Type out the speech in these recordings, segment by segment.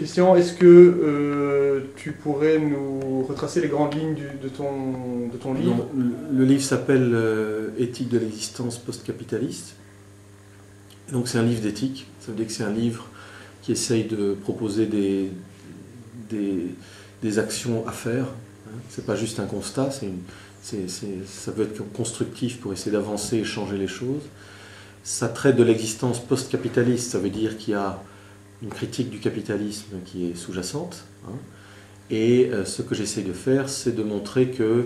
Christian, est-ce que tu pourrais nous retracer les grandes lignes de ton livre? Non, le livre s'appelle Éthique de l'existence post-capitaliste. Donc c'est un livre d'éthique, ça veut dire que c'est un livre qui essaye de proposer des actions à faire. C'est pas juste un constat, ça veut être constructif pour essayer d'avancer et changer les choses. Ça traite de l'existence post-capitaliste, ça veut dire qu'il y a une critique du capitalisme qui est sous-jacente. Et ce que j'essaye de faire, c'est de montrer que,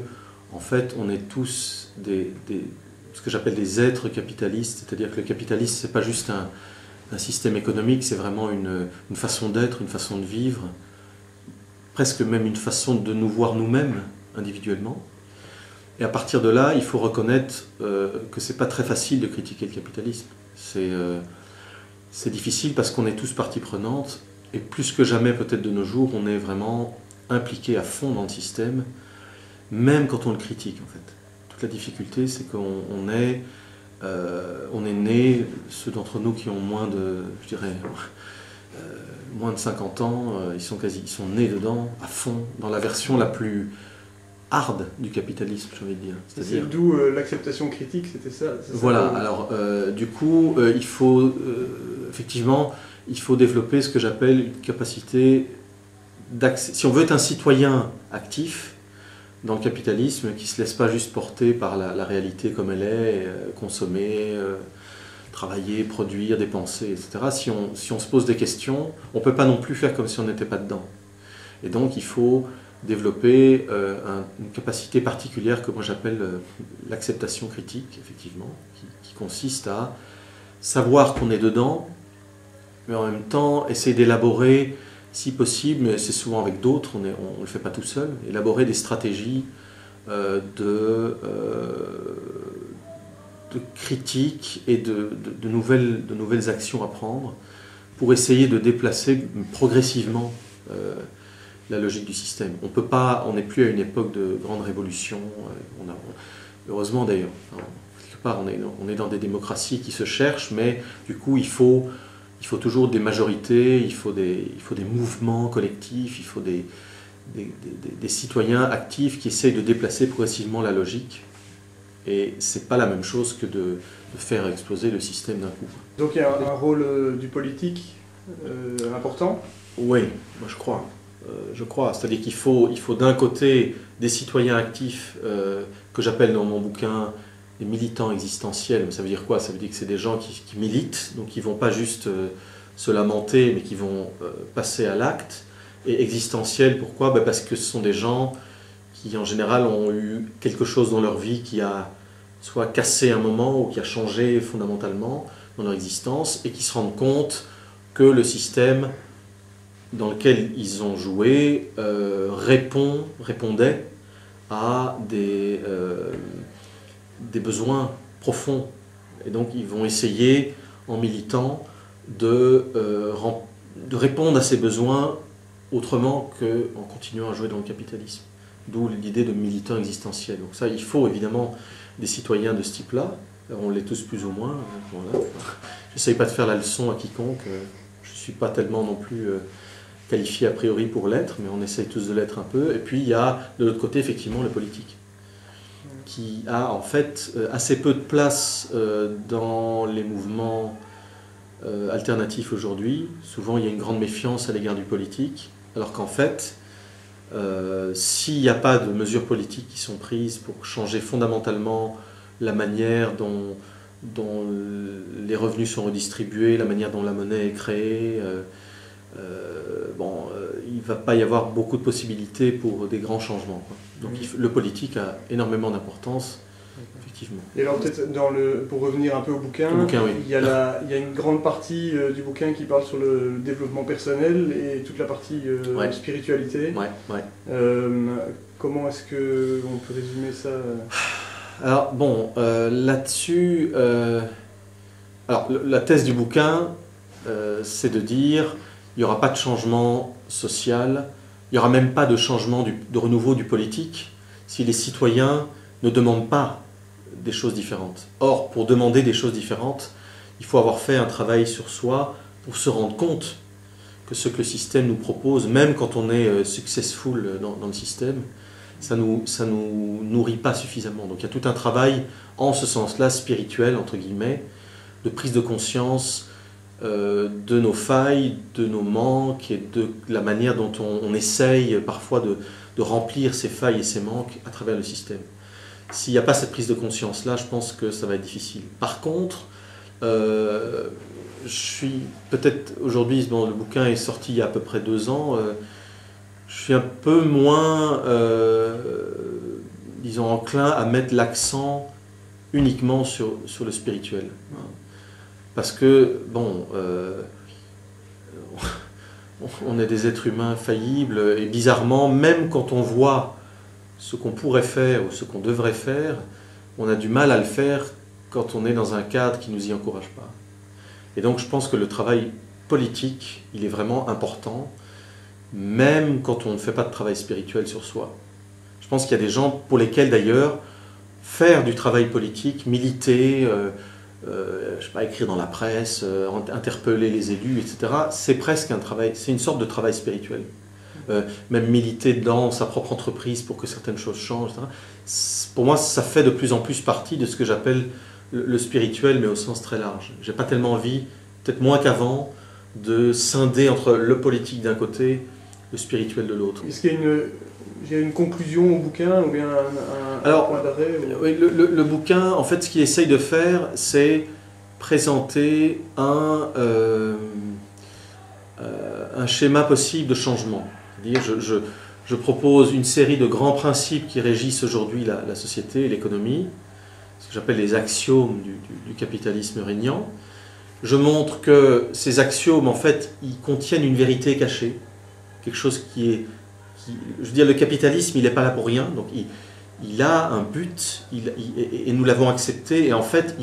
en fait, on est tous ce que j'appelle des êtres capitalistes, c'est-à-dire que le capitalisme, c'est pas juste un système économique, c'est vraiment une façon d'être, une façon de vivre, presque même une façon de nous voir nous-mêmes individuellement. Et à partir de là, il faut reconnaître que c'est pas très facile de critiquer le capitalisme. C'est difficile parce qu'on est tous partie prenante, et plus que jamais peut-être de nos jours, on est vraiment impliqué à fond dans le système, même quand on le critique en fait. Toute la difficulté, c'est qu'on est né, ceux d'entre nous qui ont moins de 50 ans, ils sont nés dedans, à fond, dans la version la plus hard du capitalisme, j'ai envie de dire. C'est d'où l'acceptation critique, c'était ça? Voilà, alors du coup, il faut effectivement, il faut développer ce que j'appelle une capacité d'accès. Si on veut être un citoyen actif dans le capitalisme, qui ne se laisse pas juste porter par la réalité comme elle est, consommer, travailler, produire, dépenser, etc. Si on se pose des questions, on ne peut pas non plus faire comme si on n'était pas dedans. Et donc il faut développer une capacité particulière que moi j'appelle l'acceptation critique, effectivement, qui consiste à savoir qu'on est dedans, mais en même temps essayer d'élaborer, si possible, mais c'est souvent avec d'autres, on ne le fait pas tout seul, élaborer des stratégies de critique et de nouvelles actions à prendre pour essayer de déplacer progressivement la logique du système. On n'est plus à une époque de grande révolution, heureusement d'ailleurs. Quelque part, on est dans des démocraties qui se cherchent, mais du coup, il faut toujours des majorités, il faut des mouvements collectifs, il faut des citoyens actifs qui essayent de déplacer progressivement la logique. Et c'est pas la même chose que de faire exploser le système d'un coup. Donc il y a un rôle du politique important? Oui, moi je crois. C'est-à-dire qu'il faut d'un côté des citoyens actifs que j'appelle dans mon bouquin des militants existentiels. Ça veut dire quoi? Ça veut dire que c'est des gens qui militent, donc qui ne vont pas juste se lamenter, mais qui vont passer à l'acte. Et existentiels, pourquoi? Parce que ce sont des gens qui en général ont eu quelque chose dans leur vie qui a soit cassé un moment ou qui a changé fondamentalement dans leur existence, et qui se rendent compte que le système dans lequel ils ont joué répondait à des besoins profonds. Et donc ils vont essayer, en militant, de répondre à ces besoins autrement qu'en continuant à jouer dans le capitalisme. D'où l'idée de militant existentiel. Donc ça, il faut évidemment des citoyens de ce type-là. On l'est tous plus ou moins. Voilà. Je n'essaye pas de faire la leçon à quiconque. Je ne suis pas tellement non plus qualifié a priori pour l'être, mais on essaye tous de l'être un peu. Et puis il y a de l'autre côté effectivement le politique, qui a en fait assez peu de place dans les mouvements alternatifs aujourd'hui. Souvent il y a une grande méfiance à l'égard du politique, alors qu'en fait, s'il n'y a pas de mesures politiques qui sont prises pour changer fondamentalement la manière dont les revenus sont redistribués, la manière dont la monnaie est créée, il ne va pas y avoir beaucoup de possibilités pour des grands changements, quoi. Donc le politique a énormément d'importance, effectivement. Et alors peut-être pour revenir un peu au bouquin, oui. il y a une grande partie du bouquin qui parle sur le développement personnel et toute la partie spiritualité. Ouais. Comment est-ce qu'on peut résumer ça? Alors bon, là-dessus, la thèse du bouquin, c'est de dire il n'y aura pas de changement social, il n'y aura même pas de changement de renouveau du politique si les citoyens ne demandent pas des choses différentes. Or, pour demander des choses différentes, il faut avoir fait un travail sur soi pour se rendre compte que ce que le système nous propose, même quand on est successful dans le système, ça nous nourrit pas suffisamment. Donc il y a tout un travail en ce sens-là, spirituel, entre guillemets, de prise de conscience de nos failles, de nos manques et de la manière dont on essaye parfois de remplir ces failles et ces manques à travers le système. S'il n'y a pas cette prise de conscience-là, je pense que ça va être difficile. Par contre, je suis peut-être aujourd'hui, bon, le bouquin est sorti il y a à peu près 2 ans, je suis un peu moins, disons, enclin à mettre l'accent uniquement sur le spirituel. Parce que, bon, on est des êtres humains faillibles, et bizarrement, même quand on voit ce qu'on pourrait faire ou ce qu'on devrait faire, on a du mal à le faire quand on est dans un cadre qui ne nous y encourage pas. Et donc je pense que le travail politique, il est vraiment important, même quand on ne fait pas de travail spirituel sur soi. Je pense qu'il y a des gens pour lesquels d'ailleurs, faire du travail politique, militer, je sais pas, écrire dans la presse, interpeller les élus, etc., c'est presque un travail, c'est une sorte de travail spirituel. Même militer dans sa propre entreprise pour que certaines choses changent, etc. Pour moi, ça fait de plus en plus partie de ce que j'appelle le spirituel, mais au sens très large. J'ai pas tellement envie, peut-être moins qu'avant, de scinder entre le politique d'un côté, le spirituel de l'autre. Est-ce qu'il y a une conclusion au bouquin ou bien un point d'arrêt ou... Oui, le bouquin, en fait, ce qu'il essaye de faire, c'est présenter un schéma possible de changement. C'est-à-dire, je propose une série de grands principes qui régissent aujourd'hui la société et l'économie, ce que j'appelle les axiomes du capitalisme régnant. Je montre que ces axiomes, en fait, ils contiennent une vérité cachée, quelque chose je veux dire, le capitalisme, il n'est pas là pour rien, donc il a un but, et nous l'avons accepté, et en fait,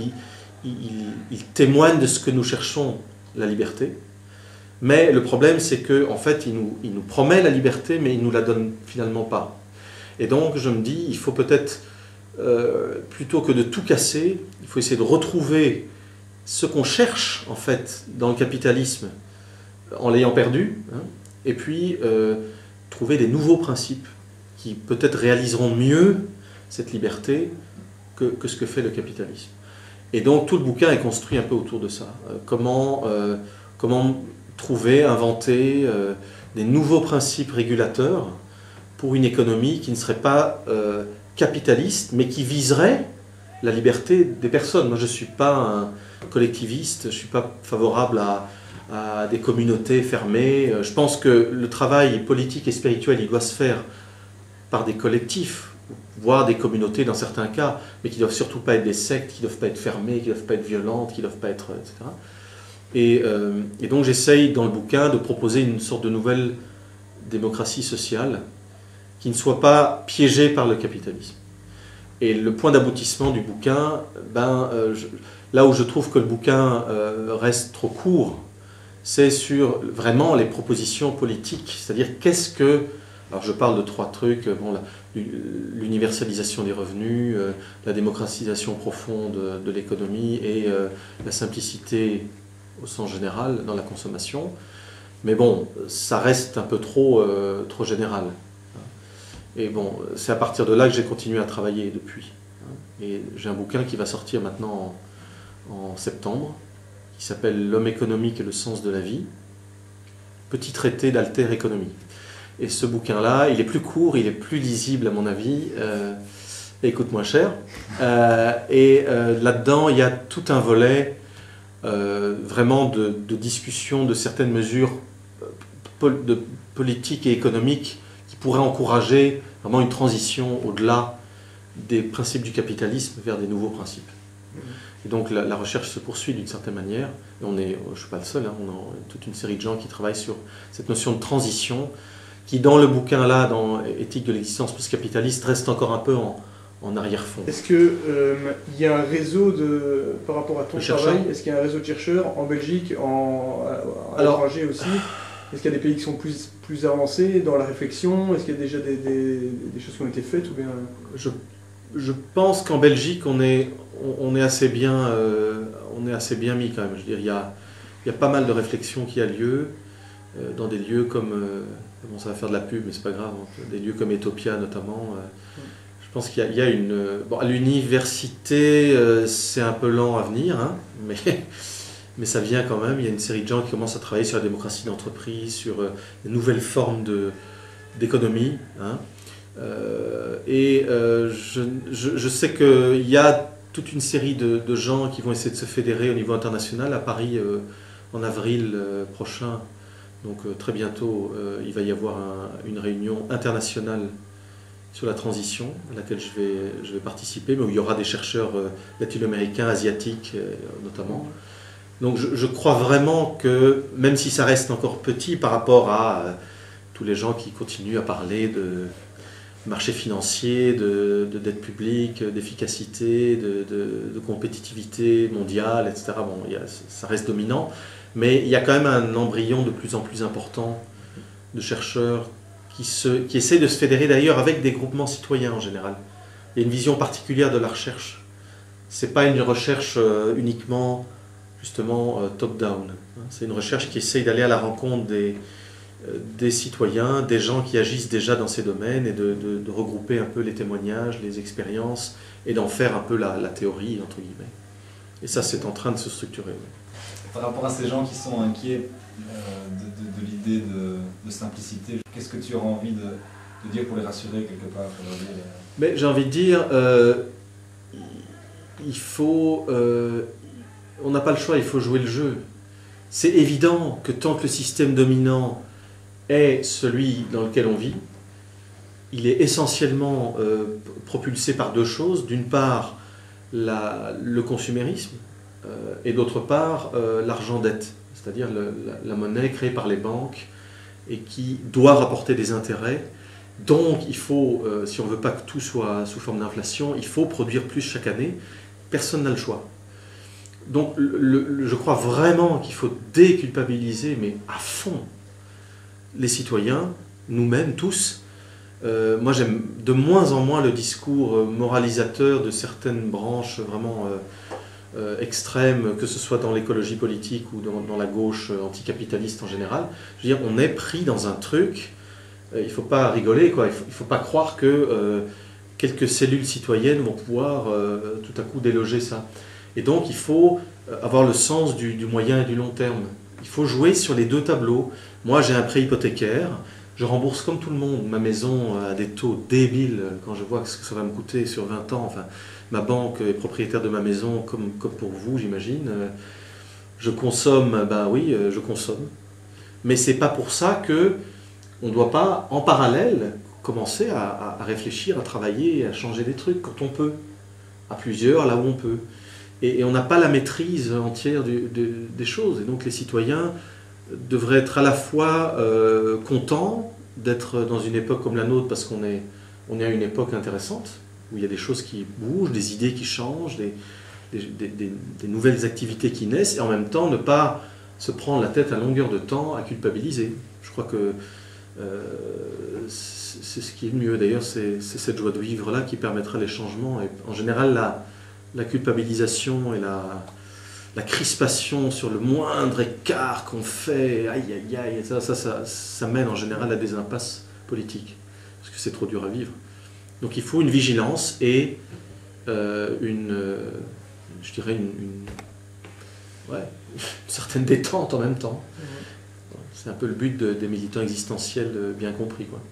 il témoigne de ce que nous cherchons, la liberté. Mais le problème, c'est qu'en fait, il nous promet la liberté, mais il ne nous la donne finalement pas. Et donc, je me dis, il faut peut-être, plutôt que de tout casser, il faut essayer de retrouver ce qu'on cherche, en fait, dans le capitalisme, en l'ayant perdu, hein, et puis trouver des nouveaux principes qui peut-être réaliseront mieux cette liberté que ce que fait le capitalisme. Et donc, tout le bouquin est construit un peu autour de ça. Comment trouver, inventer des nouveaux principes régulateurs pour une économie qui ne serait pas capitaliste, mais qui viserait la liberté des personnes. Moi, je ne suis pas un collectiviste, je ne suis pas favorable à des communautés fermées. Je pense que le travail politique et spirituel, il doit se faire par des collectifs, voire des communautés dans certains cas, mais qui ne doivent surtout pas être des sectes, qui ne doivent pas être fermées, qui ne doivent pas être violentes, qui ne doivent pas être... etc. Et donc j'essaye dans le bouquin de proposer une sorte de nouvelle démocratie sociale qui ne soit pas piégée par le capitalisme. Et le point d'aboutissement du bouquin, là où je trouve que le bouquin reste trop court, c'est sur vraiment les propositions politiques, c'est-à-dire qu'est-ce que... Alors je parle de 3 trucs, l'universalisation des revenus, la démocratisation profonde de l'économie et la simplicité au sens général dans la consommation. Mais bon, ça reste un peu trop général. Et bon, c'est à partir de là que j'ai continué à travailler depuis. Et j'ai un bouquin qui va sortir maintenant en septembre, qui s'appelle « L'homme économique et le sens de la vie », petit traité d'alter-économie. Et ce bouquin-là, il est plus court, il est plus lisible à mon avis, et coûte moins cher. Là-dedans, il y a tout un volet vraiment de discussion de certaines mesures politiques et économiques qui pourraient encourager vraiment une transition au-delà des principes du capitalisme vers des nouveaux principes. Et donc la recherche se poursuit d'une certaine manière. Et je ne suis pas le seul, hein, on a toute une série de gens qui travaillent sur cette notion de transition qui, dans le bouquin-là, dans Éthique de l'existence post-capitaliste, reste encore un peu en arrière-fond. Est-ce qu'il y a un réseau, par rapport à ton travail, est-ce qu'il y a un réseau de chercheurs en Belgique, à l'étranger aussi? Est-ce qu'il y a des pays qui sont plus avancés dans la réflexion? Est-ce qu'il y a déjà des choses qui ont été faites ou bien... Je pense qu'en Belgique, on est assez bien mis quand même. Je veux dire, il y a pas mal de réflexion qui a lieu. dans des lieux comme, bon, ça va faire de la pub mais c'est pas grave, hein, des lieux comme Etopia notamment. Je pense qu'il y a une... Bon, à l'université, c'est un peu lent à venir, hein, mais ça vient quand même. Il y a une série de gens qui commencent à travailler sur la démocratie d'entreprise, sur de nouvelles formes d'économie. Hein. Je sais qu'il y a toute une série de gens qui vont essayer de se fédérer au niveau international. À Paris, en avril prochain, donc très bientôt, il va y avoir une réunion internationale sur la transition, à laquelle je vais participer, mais où il y aura des chercheurs latino-américains, asiatiques notamment. Donc je crois vraiment que, même si ça reste encore petit par rapport à tous les gens qui continuent à parler de marché financier, de dette publique, d'efficacité, de compétitivité mondiale, etc. Bon, ça reste dominant, mais il y a quand même un embryon de plus en plus important de chercheurs qui essayent de se fédérer d'ailleurs avec des groupements citoyens en général. Il y a une vision particulière de la recherche. Ce n'est pas une recherche uniquement justement top-down. C'est une recherche qui essaye d'aller à la rencontre des citoyens, des gens qui agissent déjà dans ces domaines et de regrouper un peu les témoignages, les expériences et d'en faire un peu la théorie, entre guillemets. Et ça, c'est en train de se structurer. Par rapport à ces gens qui sont inquiets de l'idée de simplicité, qu'est-ce que tu auras envie de dire pour les rassurer quelque part pour leur dire, Mais j'ai envie de dire, il faut... on n'a pas le choix, il faut jouer le jeu. C'est évident que tant que le système dominant est celui dans lequel on vit, il est essentiellement propulsé par deux choses. D'une part, le consumérisme et d'autre part, l'argent-dette, c'est-à-dire la monnaie créée par les banques et qui doit rapporter des intérêts. Donc, il faut, si on ne veut pas que tout soit sous forme d'inflation, il faut produire plus chaque année. Personne n'a le choix. Donc, je crois vraiment qu'il faut déculpabiliser, mais à fond, les citoyens, nous-mêmes, tous. Moi, j'aime de moins en moins le discours moralisateur de certaines branches vraiment extrêmes, que ce soit dans l'écologie politique ou dans la gauche anticapitaliste en général. Je veux dire, on est pris dans un truc, il ne faut pas rigoler, quoi. Il ne faut pas croire que quelques cellules citoyennes vont pouvoir tout à coup déloger ça. Et donc, il faut avoir le sens du moyen et du long terme. Il faut jouer sur les deux tableaux. Moi, j'ai un prêt hypothécaire, je rembourse comme tout le monde ma maison à des taux débiles quand je vois ce que ça va me coûter sur 20 ans. Enfin, ma banque est propriétaire de ma maison comme pour vous, j'imagine. Je consomme, ben oui, je consomme. Mais c'est pas pour ça qu'on ne doit pas, en parallèle, commencer à réfléchir, à travailler, à changer des trucs quand on peut. À plusieurs, là où on peut. Et on n'a pas la maîtrise entière des choses. Et donc les citoyens devraient être à la fois contents d'être dans une époque comme la nôtre, parce qu'on est à une époque intéressante, où il y a des choses qui bougent, des idées qui changent, des nouvelles activités qui naissent, et en même temps ne pas se prendre la tête à longueur de temps à culpabiliser. Je crois que c'est ce qui est le mieux. D'ailleurs, c'est cette joie de vivre-là qui permettra les changements. Et en général, la culpabilisation et la crispation sur le moindre écart qu'on fait, aïe aïe aïe, ça mène en général à des impasses politiques, parce que c'est trop dur à vivre. Donc il faut une vigilance et je dirais une certaine détente en même temps. C'est un peu le but des militants existentiels bien compris, quoi.